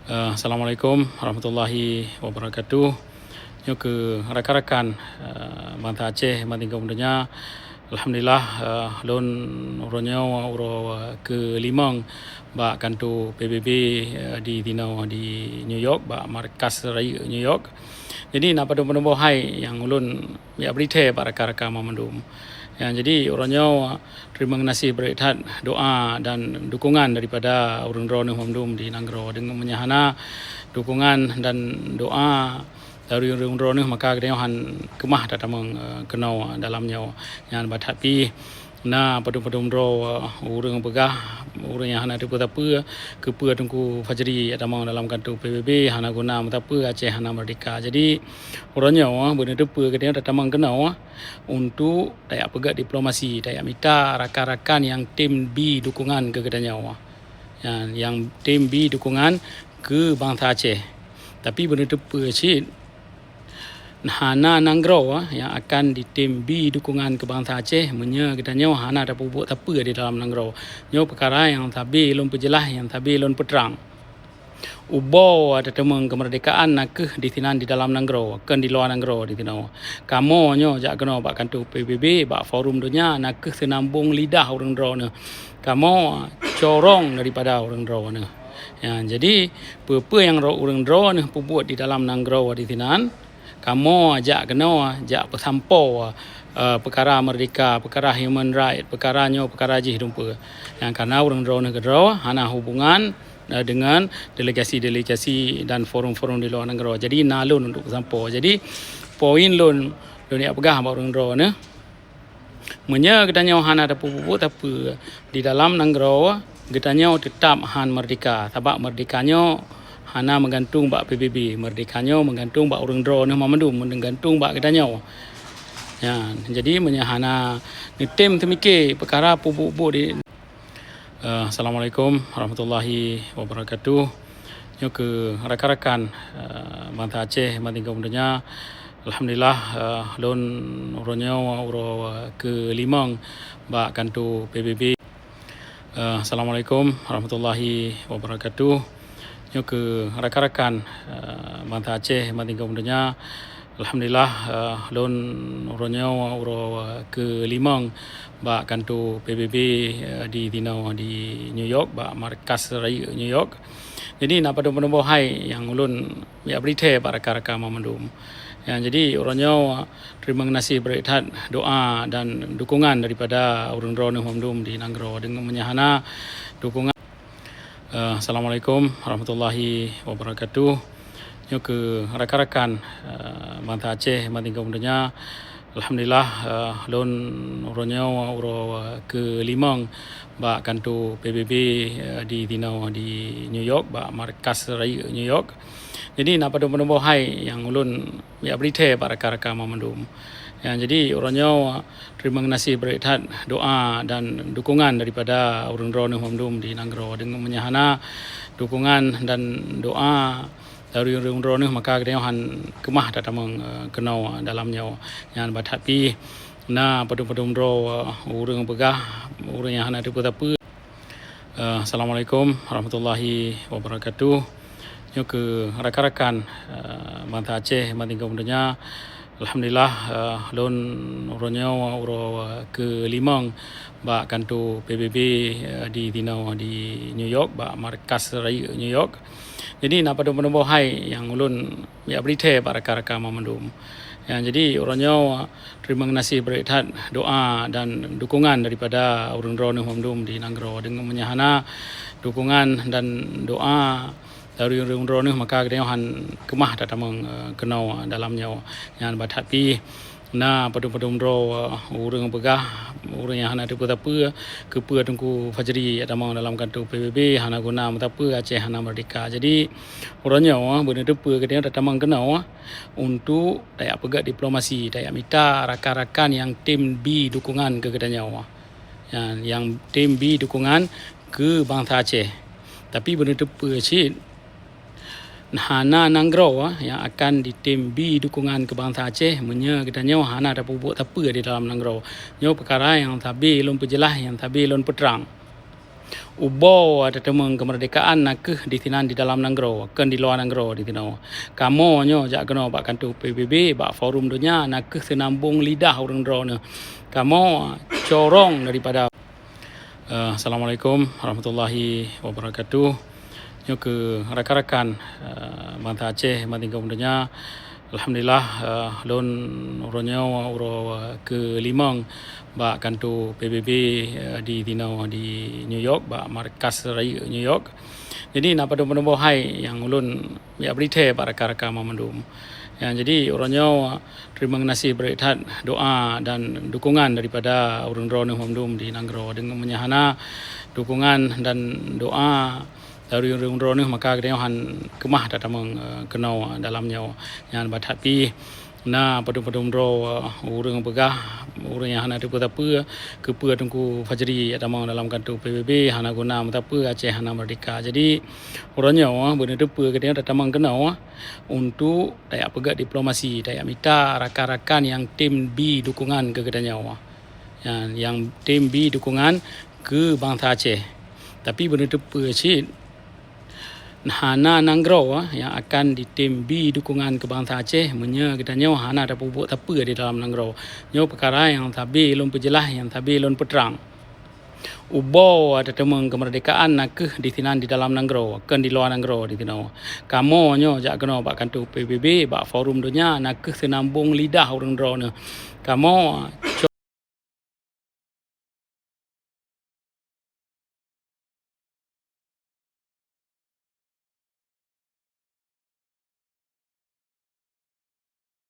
Assalamualaikum warahmatullahi wabarakatuh. Nyo ke rakan-rakan bangsa Aceh tinggal mudanya. Alhamdulillah lon uronyo uro ke limang ba kantu PBB di Tinau di New York ba markas raya New York. Jadi nak pada hai yang ulun ya berita para rakan-rakan mamandum. Jadi orangnya terima kasih berkat doa dan dukungan daripada orang Rono Mamdum di Nanggro dengan menyahana dukungan dan doa dari orang Rono maka kedeohan kemah datamang kenau dalamnya yang batapi na padum-padum ro urang begah urang yang hana depa apa kepa tungku fajri datamang dalam kantu PBB hana guna apa Aceh hana merdeka. Jadi orangnya benar depa kedeo datamang kenau untuk dayak pegak diplomasi dayak minta rakan-rakan yang tim B dukungan ke kedanya yang tim B dukungan ke bangsa Aceh. Tapi benar depa cik hana Nanggro yang akan di tim B dukungan ke bangsa Aceh menya katanya hana ada buat apa di dalam Nanggro. Nyo perkara yang tabi lon pejelah yang tabi lon peterang. Ubo ada temang kemerdekaan nak di tinan di dalam Nanggro, kan di luar Nanggro di tinau. Kamu nyo jak kena bak kantu PBB bak forum dunia nak senambung lidah orang Ro ne. Kamu corong daripada orang Ro ne. Ya, jadi apa yang orang Ro ne buat di dalam Nanggro di tinan kamu ajak kena ajak pesampau perkara merdeka, perkara human right, perkara jih dumpa. Yang karena orang drone negara hana hubungan dengan delegasi-delegasi dan forum-forum di luar negara. Jadi nalun untuk pesampau. Jadi poin lun dunia pegah orang drone menya katanya hana ada pupuk tapi di dalam negara katanya tetap han merdeka. Sebab merdekanya hana menggantung bak PBB, merdekanya menggantung bak orang Ro ne Mamandum, menggantung bak katanya. Ya, jadi menyahana nitem temike perkara pupuk di Assalamualaikum warahmatullahi wabarakatuh. Nyo ke rakan-rakan bangsa Aceh tinggal mudanya. Alhamdulillah lon uronyo uro ke limang bak kantu PBB. Assalamualaikum warahmatullahi wabarakatuh. Nyo ke rakan-rakan bangsa Aceh tinggal mudanya. Alhamdulillah lon uronyo uro ke limang bak kantu PBB di Tinau di New York bak markas raya New York. Jadi nak pada hai yang ulun ya berita para rakan-rakan mamandum. Jadi orangnya terima kasih berkat doa dan dukungan daripada orang Rono Mamdum di Nanggro dengan menyahana dukungan. Assalamualaikum warahmatullahi wabarakatuh. Nyo ke rakan-rakan bangsa Aceh tinggal mudanya. Alhamdulillah lon uronyo uro ke limang bak kantu PBB di Tinau di New York bak markas raya New York. Jadi nak pada hai yang ulun ya berita para rakan-rakan mamandum. Jadi orangnya terima kasih berkat doa dan dukungan daripada orang Rono Mamdum di Nanggro dengan menyahana dukungan dan doa dari orang Rono maka kedeohan kemah datamang kenau dalamnya yang batapi na padum-padum ro urang begah urang yang hana depa apa. Assalamualaikum warahmatullahi wabarakatuh. Nyo ke rakan-rakan bangsa Aceh tinggal mudanya. Alhamdulillah lon uronyo uro ke limang bak kantu PBB di Tinau di New York bak markas raya New York. Jadi nak pada hai yang ulun ya berita para rakan-rakan mamandum. Jadi orangnya terima kasih berkat doa dan dukungan daripada orang Rono Mamdum di Nanggro dengan menyahana dukungan dan doa dari orang Rono maka kedeohan kemah datamang kenau dalamnya yang batapi na padum-padum ro urang begah urang yang hana depa apa kepa tungku fajri datamang dalam kantu PBB hana guna apa Aceh hana merdeka. Jadi orangnya benar depa kedeo datamang kenau untuk dayak pegak diplomasi dayak minta rakan-rakan yang tim B dukungan ke kedanya. Yang tim B dukungan ke bangsa Aceh. Tapi benar depa cik hana Nanggro yang akan di tim B dukungan ke bangsa Aceh menya katanya hana ada buat apa di dalam Nanggro. Nyo perkara yang tabi lon pejelah yang tabi lon peterang. Ubo ada temeng kemerdekaan nak ke di tinan di dalam negara, ken di luar negara di tinau. Kamu nyo jak kena bak kantu PBB, bak forum dunia nak ke senambung lidah orang drone. Kamu corong daripada Assalamualaikum warahmatullahi wabarakatuh. Nyo ke rakan-rakan bangsa Aceh tinggal dunia. Alhamdulillah lon uronyo uro ke limang bak kantu PBB di tinau di New York, bak markas raya New York. Jadi nak pada hai yang ulun ya berita bak rakan-rakan memandum. Yang jadi uronyo terima kasih berehat doa dan dukungan daripada orang drone memandum di Nanggro dengan menyahana dukungan dan doa dari orang drone maka kedeohan kemah datamang kenau dalamnya yang batapi na padum-padum dro urang begah urang yang hana depa apa kepa tungku fajri datamang dalam kantu PBB hana guna apa Aceh hana merdeka. Jadi orangnya benar depa kedeo datamang kenau untuk dayak pegak diplomasi, dayak minta rakan-rakan yang tim B dukungan ke kedanya yang tim B dukungan ke bangsa Aceh. Tapi benar depa cik hana Nanggro yang akan di tim B dukungan ke bangsa Aceh menya katanya hana ada pupuk apa di dalam Nanggro. Nyo perkara yang tabi lon pejelah yang tabi lon peterang. Ubo ada temeng kemerdekaan nak ke di tinan di dalam Nanggro, ken di luar Nanggro di tinau. Kamu nyo jak kena bak kantu PBB, bak forum dunia nak ke senambung lidah orang drone. Kamu